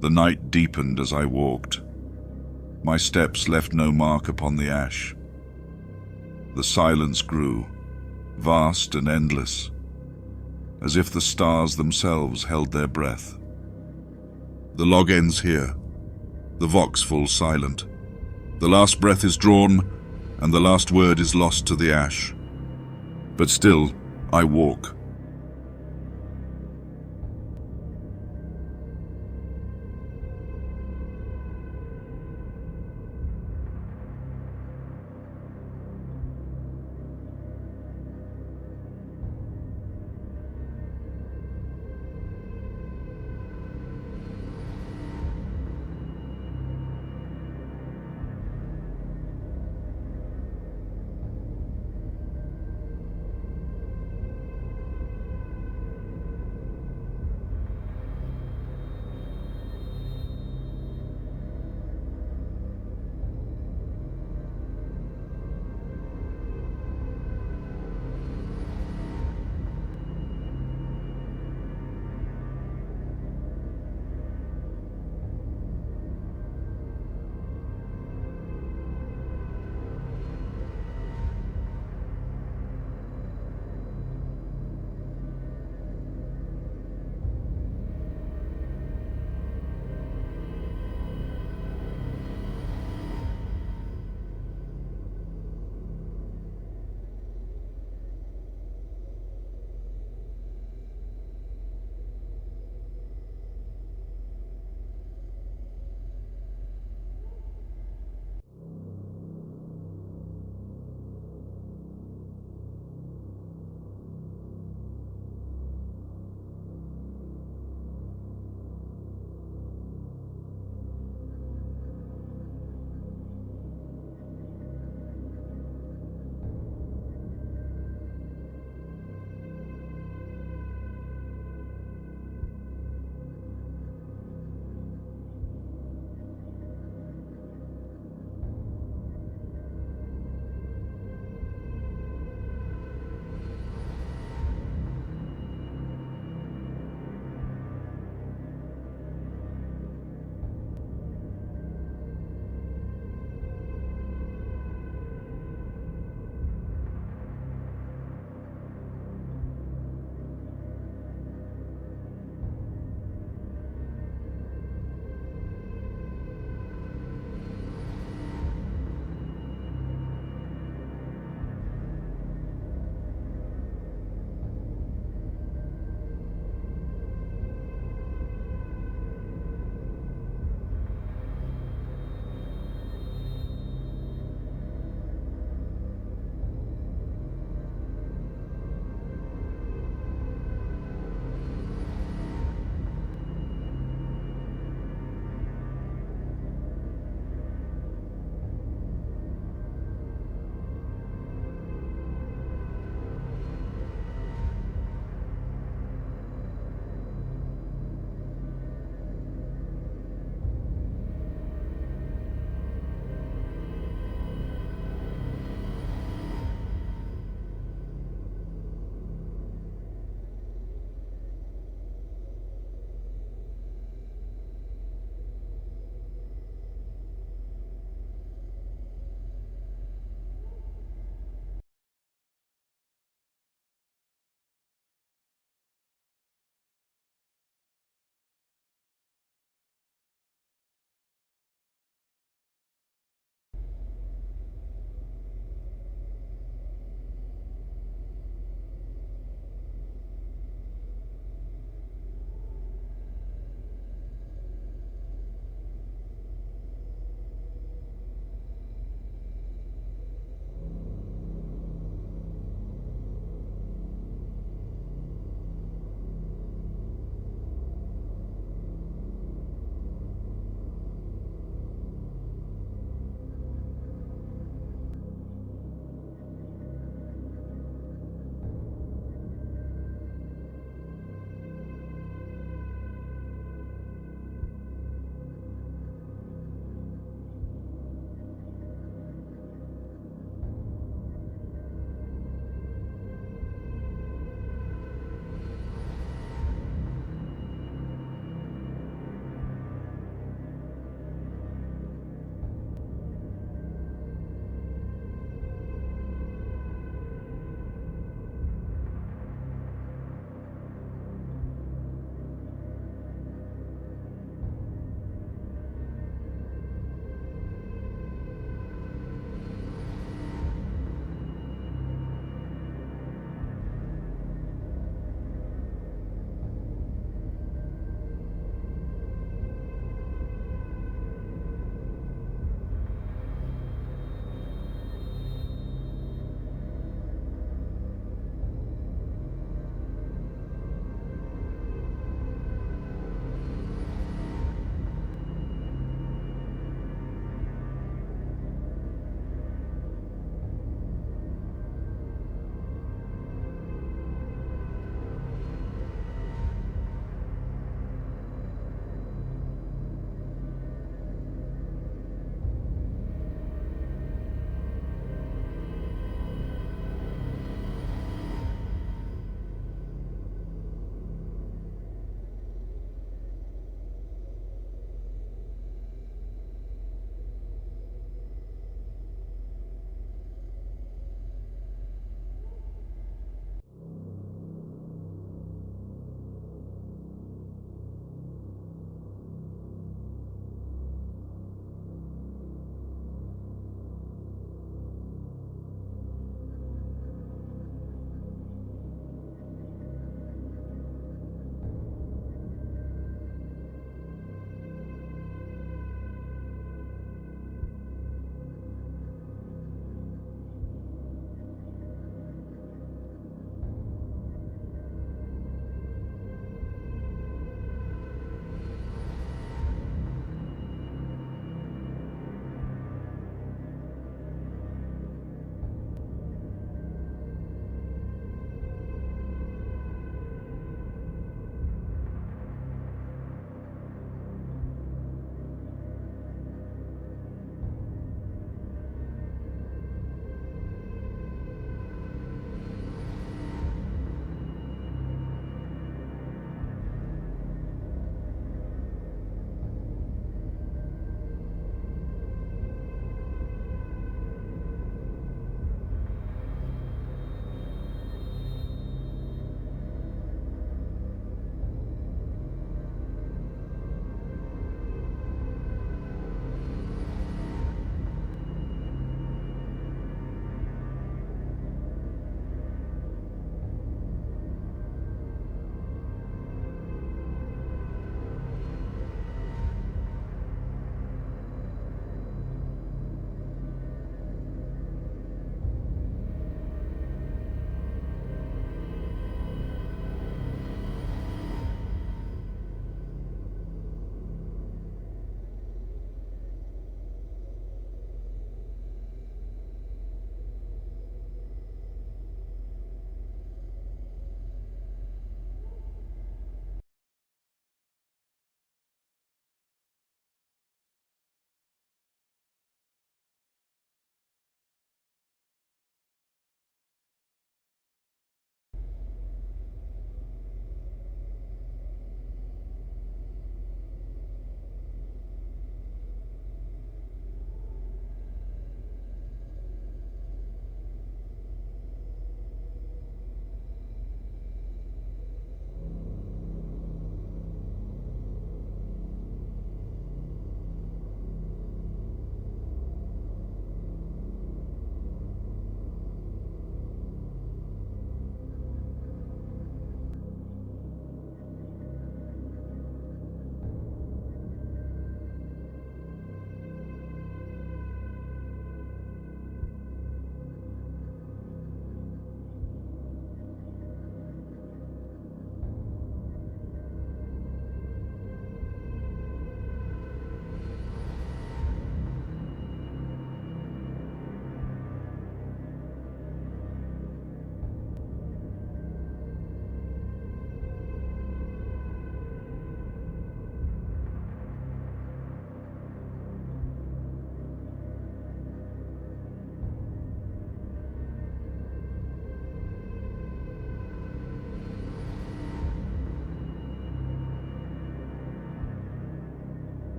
The night deepened as I walked. My steps left no mark upon the ash. The silence grew, vast and endless, as if the stars themselves held their breath. The log ends here. The vox falls silent. The last breath is drawn, and the last word is lost to the ash. But still, I walk.